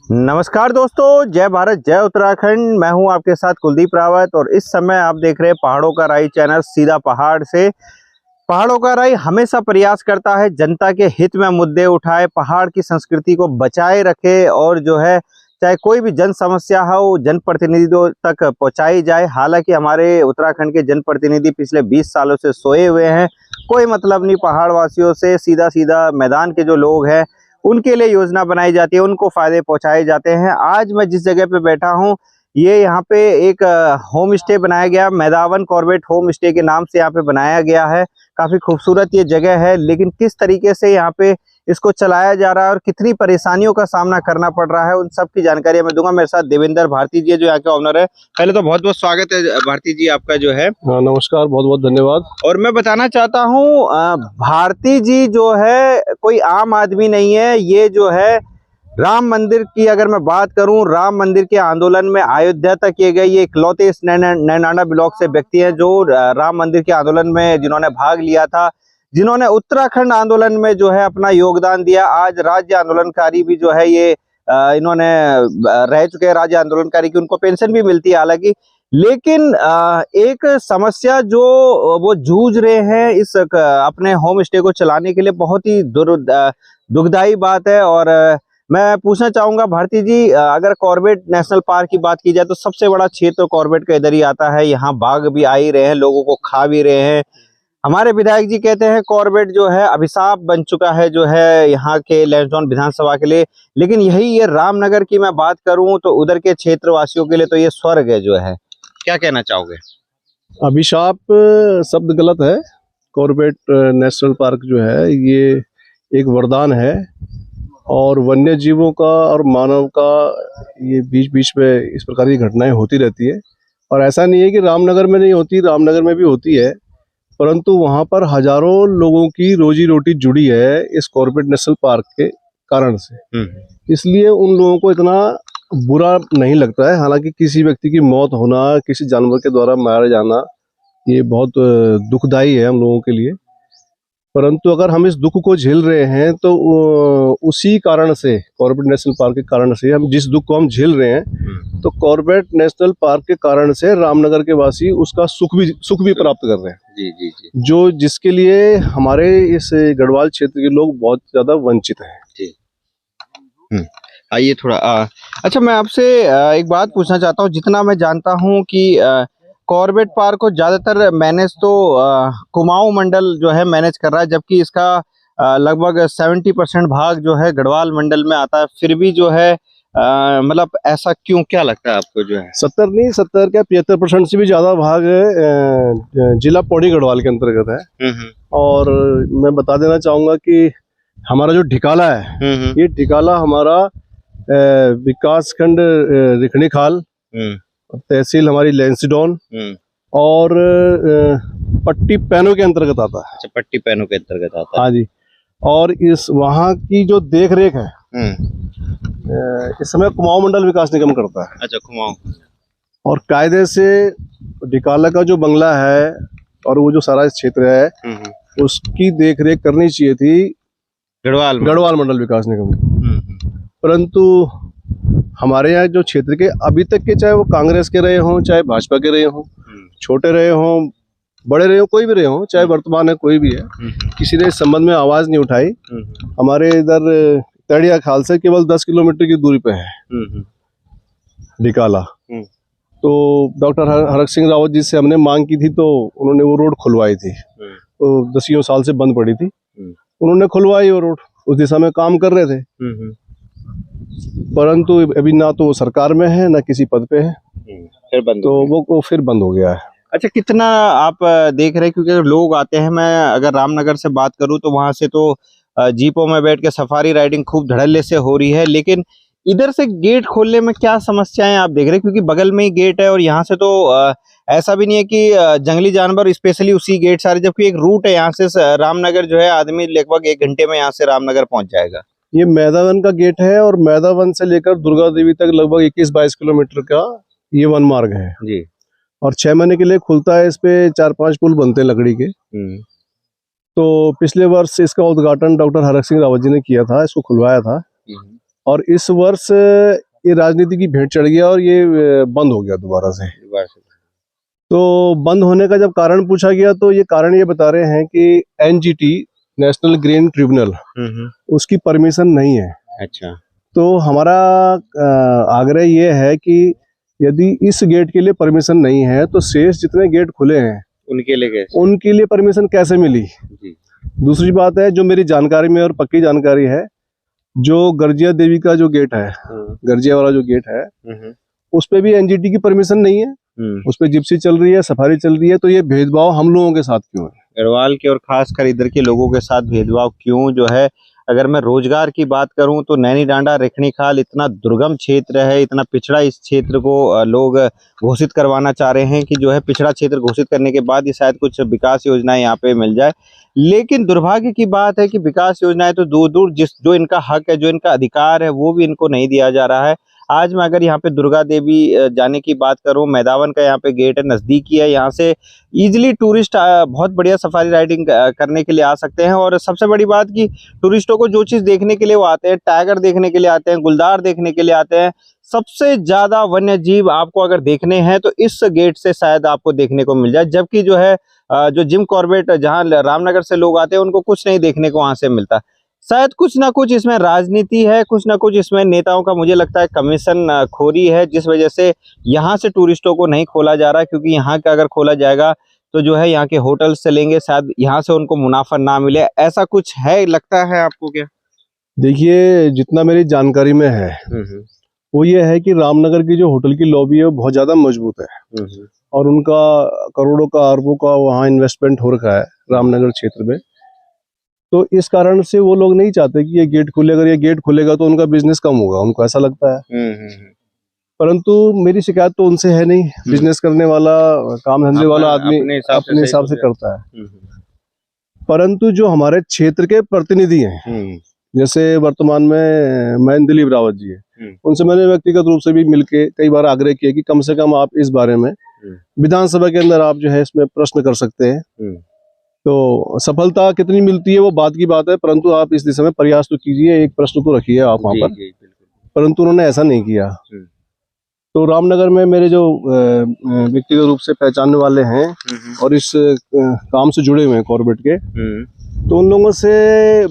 नमस्कार दोस्तों, जय भारत जय उत्तराखंड। मैं हूं आपके साथ कुलदीप रावत और इस समय आप देख रहे हैं पहाड़ों का राही चैनल सीधा पहाड़ से। पहाड़ों का राही हमेशा प्रयास करता है जनता के हित में मुद्दे उठाए, पहाड़ की संस्कृति को बचाए रखे और जो है चाहे कोई भी जन समस्या हो जनप्रतिनिधियों तक पहुंचाई जाए। हालांकि हमारे उत्तराखंड के जनप्रतिनिधि पिछले 20 सालों से सोए हुए हैं, कोई मतलब नहीं पहाड़ वासियों से। सीधा सीधा मैदान के जो लोग हैं उनके लिए योजना बनाई जाती है, उनको फायदे पहुंचाए जाते हैं। आज मैं जिस जगह पे बैठा हूं ये यहाँ पे एक होम स्टे बनाया गया, मैदावन कॉर्बेट होम स्टे के नाम से यहाँ पे बनाया गया है। काफी खूबसूरत ये जगह है, लेकिन किस तरीके से यहाँ पे इसको चलाया जा रहा है और कितनी परेशानियों का सामना करना पड़ रहा है, उन सब की जानकारी मैं दूंगा। मेरे साथ देवेंद्र भारती जी है जो यहाँ के ऑनर है। पहले तो बहुत बहुत स्वागत है भारती जी आपका जो है। नमस्कार, बहुत बहुत धन्यवाद। और मैं बताना चाहता हूँ भारती जी जो है कोई आम आदमी नहीं है। ये जो है राम मंदिर की अगर मैं बात करूं, राम मंदिर के आंदोलन में अयोध्या तक किए गए ये इकलौते इस नैनाना ब्लॉक से व्यक्ति हैं जो राम मंदिर के आंदोलन में जिन्होंने भाग लिया था, जिन्होंने उत्तराखंड आंदोलन में जो है अपना योगदान दिया। आज राज्य आंदोलनकारी भी जो है ये इन्होंने रह चुके हैं राज्य आंदोलनकारी की, उनको पेंशन भी मिलती है हालांकि। लेकिन एक समस्या जो वो जूझ रहे हैं इस अपने होम स्टे को चलाने के लिए, बहुत ही दुखदायी बात है। और मैं पूछना चाहूंगा भारती जी, अगर कॉर्बेट नेशनल पार्क की बात की जाए तो सबसे बड़ा क्षेत्र कॉर्बेट का इधर ही आता है। यहाँ बाघ भी आ ही रहे हैं, लोगों को खा भी रहे हैं। हमारे विधायक जी कहते हैं कॉर्बेट जो है अभिशाप बन चुका है जो है यहाँ के लैंसडौन विधानसभा के लिए। लेकिन यही ये रामनगर की मैं बात करूं तो उधर के क्षेत्र वासियों के लिए तो ये स्वर्ग है जो है। क्या कहना चाहोगे? अभिशाप शब्द गलत है। कॉर्बेट नेशनल पार्क जो है ये एक वरदान है और वन्य जीवों का और मानव का ये बीच बीच में इस प्रकार की घटनाएं होती रहती है। और ऐसा नहीं है कि रामनगर में नहीं होती, रामनगर में भी होती है, परंतु वहाँ पर हजारों लोगों की रोजी रोटी जुड़ी है इस कॉर्बेट नेशनल पार्क के कारण से। इसलिए उन लोगों को इतना बुरा नहीं लगता है। हालांकि किसी व्यक्ति की मौत होना, किसी जानवर के द्वारा मारा जाना, ये बहुत दुखदाई है हम लोगों के लिए। परंतु अगर हम इस दुख को झेल रहे हैं तो उसी कारण से, कॉर्बेट नेशनल पार्क के कारण से, हम जिस दुख को हम झेल रहे हैं तो कॉर्बेट नेशनल पार्क के कारण से रामनगर के वासी उसका सुख भी प्राप्त कर रहे हैं। जी जी जी। जो जिसके लिए हमारे इस गढ़वाल क्षेत्र के लोग बहुत ज्यादा वंचित हैं। जी। आइए थोड़ा अच्छा मैं आपसे एक बात पूछना चाहता हूँ। जितना मैं जानता हूँ कि कॉर्बेट पार्क को ज्यादातर मैनेज तो कुमाऊं मंडल जो है मैनेज कर रहा है, जबकि इसका लगभग 70% भाग जो है गढ़वाल मंडल में आता है। फिर भी जो है मतलब ऐसा क्यों, क्या लगता है आपको जो है? 70 नहीं, 70 क्या 75% से भी ज्यादा भाग जिला पौड़ी गढ़वाल के अंतर्गत है। और मैं बता देना चाहूंगा कि हमारा जो ढिकाला है, ये ढिकाला हमारा विकास खंड रिखणी खाल, तहसील हमारी लैंसडौन और पट्टी पैनो के अंतर्गत आता है। अच्छा, पट्टी पैनो के अंतर्गत आता है। हाँ जी। और इस वहाँ की जो देख रेख है इस समय कुमाऊं मंडल विकास निगम करता है। अच्छा, कुमाऊं। और कायदे से ढिकाला का जो बंगला है और वो जो सारा क्षेत्र है उसकी देख रेख करनी चाहिए थी गढ़वाल मंडल विकास निगम। परंतु हमारे यहाँ जो क्षेत्र के अभी तक के, चाहे वो कांग्रेस के रहे हों, चाहे भाजपा के रहे हों, छोटे रहे हों, बड़े रहे हों, कोई भी रहे हों, चाहे वर्तमान है कोई भी है, किसी ने इस संबंध में आवाज नहीं उठाई। हमारे इधर तड़िया खाल से केवल 10 किलोमीटर की दूरी पे है ढिकाला। तो डॉक्टर हरक सिंह रावत जी से हमने मांग की थी तो उन्होंने वो रोड खुलवाई थी। तो 10 साल से बंद पड़ी थी, उन्होंने खुलवाई वो रोड, उस दिशा में काम कर रहे थे। परंतु अभी ना तो सरकार में है ना किसी पद पे है, फिर बंद तो वो फिर बंद हो गया है। अच्छा, कितना आप देख रहे हैं, क्योंकि लोग आते हैं, मैं अगर रामनगर से बात करूं तो वहां से तो जीपों में बैठ के सफारी राइडिंग खूब धड़ल्ले से हो रही है, लेकिन इधर से गेट खोलने में क्या समस्याएं आप देख रहे हैं? क्योंकि बगल में ही गेट है और यहाँ से तो ऐसा भी नहीं है कि जंगली जानवर स्पेशली उसी गेट से आ रहे, जबकि एक रूट है यहाँ से रामनगर जो है, आदमी लगभग 1 घंटे में यहाँ से रामनगर पहुंच जाएगा। ये मैदावन का गेट है और मैदावन से लेकर दुर्गा देवी तक लगभग 21-22 किलोमीटर का ये वन मार्ग है जी। और 6 महीने के लिए खुलता है। इस पे 4-5 पुल बनते हैं लकड़ी के। तो पिछले वर्ष इसका उद्घाटन डॉक्टर हरक सिंह रावत जी ने किया था, इसको खुलवाया था। और इस वर्ष ये राजनीति की भेंट चढ़ गया और ये बंद हो गया दोबारा से। तो बंद होने का जब कारण पूछा गया तो ये कारण ये बता रहे हैं कि एनजीटी, नेशनल ग्रीन ट्रिब्यूनल, उसकी परमिशन नहीं है। अच्छा। तो हमारा आग्रह ये है कि यदि इस गेट के लिए परमिशन नहीं है तो शेष जितने गेट खुले हैं उनके लिए परमिशन कैसे मिली। दूसरी बात है, जो मेरी जानकारी में और पक्की जानकारी है, जो गर्जिया देवी का जो गेट है, गर्जिया वाला जो गेट है, उस पे भी एनजीटी की परमिशन नहीं है। उस पे जिप्सी चल रही है, सफारी चल रही है। तो ये भेदभाव हम लोगों के साथ क्यों है? गढ़वाल के और खासकर इधर के लोगों के साथ भेदभाव क्यों जो है? अगर मैं रोजगार की बात करूं तो नैनी डांडा, रेखणी खाल इतना दुर्गम क्षेत्र है, इतना पिछड़ा, इस क्षेत्र को लोग घोषित करवाना चाह रहे हैं कि जो है पिछड़ा क्षेत्र घोषित करने के बाद ही शायद कुछ विकास योजनाएं यहाँ पे मिल जाए। लेकिन दुर्भाग्य की बात है कि विकास योजनाएं तो दूर दूर, जो इनका हक है, जो इनका अधिकार है, वो भी इनको नहीं दिया जा रहा है। आज मैं अगर यहाँ पे दुर्गा देवी जाने की बात करूं, मैदावन का यहाँ पे गेट है, नज़दीकी है, यहाँ से इजीली टूरिस्ट बहुत बढ़िया सफारी राइडिंग करने के लिए आ सकते हैं। और सबसे बड़ी बात कि टूरिस्टों को जो चीज़ देखने के लिए वो आते हैं, टाइगर देखने के लिए आते हैं, गुलदार देखने के लिए आते हैं, सबसे ज़्यादा वन्य जीव आपको अगर देखने हैं तो इस गेट से शायद आपको देखने को मिल जाए। जबकि जो है जो जिम कॉर्बेट, जहाँ रामनगर से लोग आते हैं, उनको कुछ नहीं देखने को वहाँ से मिलता। शायद कुछ ना कुछ इसमें राजनीति है, कुछ ना कुछ इसमें नेताओं का मुझे लगता है कमीशन खोरी है, जिस वजह से यहाँ से टूरिस्टों को नहीं खोला जा रहा है। क्योंकि यहाँ का अगर खोला जाएगा तो जो है यहाँ के होटल्स चलेंगे, शायद यहाँ से उनको मुनाफा ना मिले। ऐसा कुछ है, लगता है आपको क्या? देखिए, जितना मेरी जानकारी में है वो ये है कि रामनगर की जो होटल की लॉबी है वो बहुत ज्यादा मजबूत है और उनका करोड़ों का, अरबों का वहाँ इन्वेस्टमेंट हो रखा है रामनगर क्षेत्र में। तो इस कारण से वो लोग नहीं चाहते कि ये गेट खुले। अगर ये गेट खुलेगा तो उनका बिजनेस कम होगा, उनको ऐसा लगता है। परंतु मेरी शिकायत तो उनसे है नहीं। बिजनेस करने वाला, काम धंधे वाला आदमी अपने हिसाब से करता है। परंतु जो हमारे क्षेत्र के प्रतिनिधि हैं, जैसे वर्तमान में मैं दिलीप रावत जी है, उनसे मैंने व्यक्तिगत रूप से भी मिलके कई बार आग्रह किया कि कम से कम आप इस बारे में विधानसभा के अंदर आप जो है इसमें प्रश्न कर सकते हैं। तो सफलता कितनी मिलती है वो बात की बात है, परंतु आप इस दिशा में प्रयास तो कीजिए, एक प्रश्न तो रखिए आप वहाँ पर। परंतु उन्होंने ऐसा नहीं किया। तो रामनगर में मेरे जो व्यक्तिगत रूप से पहचानने वाले हैं और इस काम से जुड़े हुए हैं कॉर्बेट के, तो उन लोगों से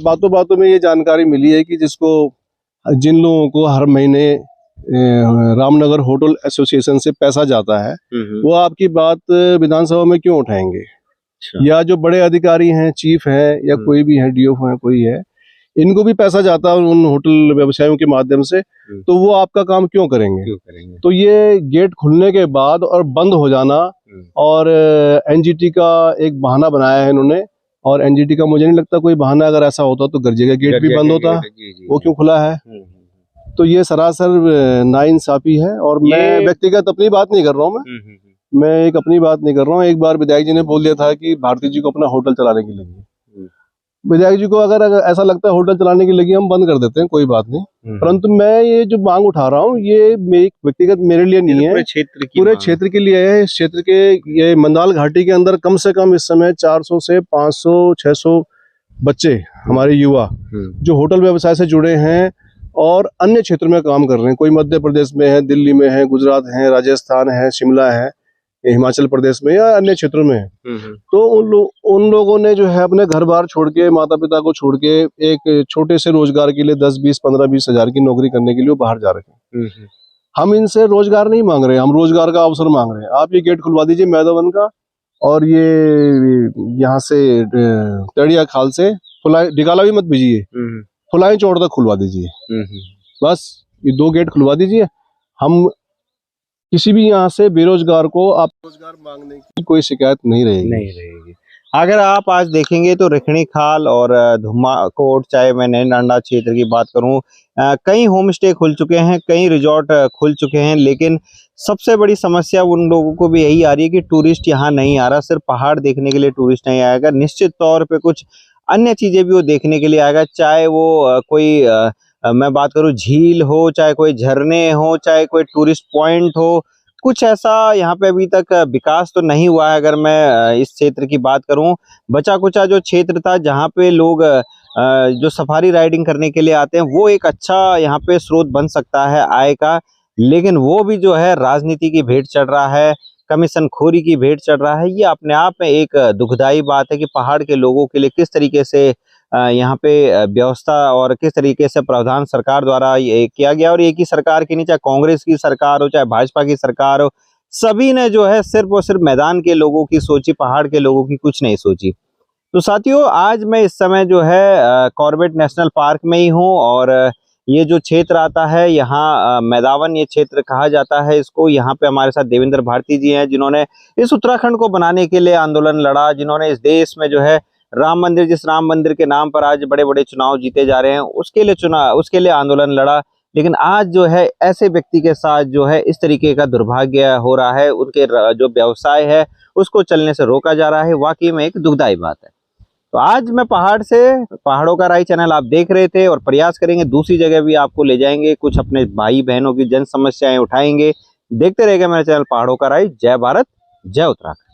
बातों बातों में ये जानकारी मिली है कि जिन लोगों को हर महीने रामनगर होटल एसोसिएशन से पैसा जाता है, वो आपकी बात विधानसभा में क्यों उठाएंगे? या जो बड़े अधिकारी हैं, चीफ है या कोई भी है, डीओ है, कोई है, इनको भी पैसा जाता है उन होटल व्यवसायों के माध्यम से, तो वो आपका काम क्यों करेंगे? तो ये गेट खुलने के बाद और बंद हो जाना और एनजीटी का एक बहाना बनाया है इन्होंने। और एनजीटी का मुझे नहीं लगता कोई बहाना, अगर ऐसा होता तो गर्जिया का गेट भी बंद होता, वो क्यों खुला है? तो ये सरासर नाइंसाफी है। और मैं व्यक्तिगत अपनी बात नहीं कर रहा हूँ, मैं एक अपनी बात नहीं कर रहा हूँ। एक बार विधायक जी ने बोल दिया था कि भारती जी को अपना होटल चलाने की लगी। विधायक जी को अगर ऐसा लगता है होटल चलाने की लगी, हम बंद कर देते हैं, कोई बात नहीं। परंतु मैं ये जो मांग उठा रहा हूँ, ये एक व्यक्तिगत मेरे लिए नहीं है, पूरे क्षेत्र के लिए है। इस क्षेत्र के, ये मंदाल घाटी के अंदर कम से कम इस समय 400 से 500-600 बच्चे, हमारे युवा जो होटल व्यवसाय से जुड़े हैं और अन्य क्षेत्र में काम कर रहे हैं। कोई मध्य प्रदेश में है, दिल्ली में है, गुजरात है, राजस्थान है, शिमला है, हिमाचल प्रदेश में या अन्य क्षेत्रों में है। तो उन लोगों ने जो है अपने घर बार छोड़ के, माता पिता को छोड़ के, एक छोटे से रोजगार के लिए 10, 20, 15, 20 हजार की नौकरी करने के लिए बाहर जा रहे हैं। हम इनसे रोजगार नहीं मांग रहे, हम रोजगार का अवसर मांग रहे हैं। आप ये गेट खुलवा दीजिए मैदावन का, और ये यहाँ से तड़िया खाल से डिगाला भी मत भेजिए, फुलाई चौड़ तक खुलवा दीजिए। बस ये 2 गेट खुलवा दीजिए। हम किसी भी यहाँ से बेरोजगार को आप रोजगार मांगने की कोई शिकायत नहीं रहेगी। अगर आप आज देखेंगे तो रेखणी खाल और धुमाकोट, चाहे मैं नैनी डांडा क्षेत्र की बात करूं, कई होम स्टे खुल चुके हैं, कई रिजॉर्ट खुल चुके हैं। लेकिन सबसे बड़ी समस्या उन लोगों को भी यही आ रही है कि टूरिस्ट यहाँ नहीं आ रहा। सिर्फ पहाड़ देखने के लिए टूरिस्ट नहीं आएगा, निश्चित तौर पे कुछ अन्य चीजें भी वो देखने के लिए आएगा। चाहे वो कोई मैं बात करूं झील हो, चाहे कोई झरने हो, चाहे कोई टूरिस्ट पॉइंट हो, कुछ ऐसा यहाँ पे अभी तक विकास तो नहीं हुआ है। अगर मैं इस क्षेत्र की बात करूं, बचा कुचा जो क्षेत्र था जहाँ पे लोग जो सफारी राइडिंग करने के लिए आते हैं वो एक अच्छा यहाँ पे स्रोत बन सकता है आय का, लेकिन वो भी जो है राजनीति की भेंट चढ़ रहा है, कमीशन खोरी की भेंट चढ़ रहा है। ये अपने आप में एक दुखदाई बात है कि पहाड़ के लोगों के लिए किस तरीके से यहाँ पे व्यवस्था और किस तरीके से प्रावधान सरकार द्वारा ये किया गया। और एक ही सरकार की नहीं, चाहे कांग्रेस की सरकार हो चाहे भाजपा की सरकार हो, सभी ने जो है सिर्फ और सिर्फ मैदान के लोगों की सोची, पहाड़ के लोगों की कुछ नहीं सोची। तो साथियों, आज मैं इस समय जो है कॉर्बेट नेशनल पार्क में ही हूँ और ये जो क्षेत्र आता है यहाँ मैदावन ये क्षेत्र कहा जाता है इसको। यहाँ पे हमारे साथ देवेंद्र भारती जी हैं जिन्होंने इस उत्तराखंड को बनाने के लिए आंदोलन लड़ा, जिन्होंने इस देश में जो है राम मंदिर, जिस राम मंदिर के नाम पर आज बड़े बड़े चुनाव जीते जा रहे हैं, उसके लिए आंदोलन लड़ा। लेकिन आज जो है ऐसे व्यक्ति के साथ जो है इस तरीके का दुर्भाग्य हो रहा है, उनके जो व्यवसाय है उसको चलने से रोका जा रहा है। वाकई में एक दुखदाई बात है। तो आज मैं पहाड़ों का राही चैनल आप देख रहे थे और प्रयास करेंगे दूसरी जगह भी आपको ले जाएंगे, कुछ अपने भाई बहनों की जन समस्याएं उठाएंगे। देखते रहेगा मेरा चैनल पहाड़ों का राही। जय भारत, जय उत्तराखंड।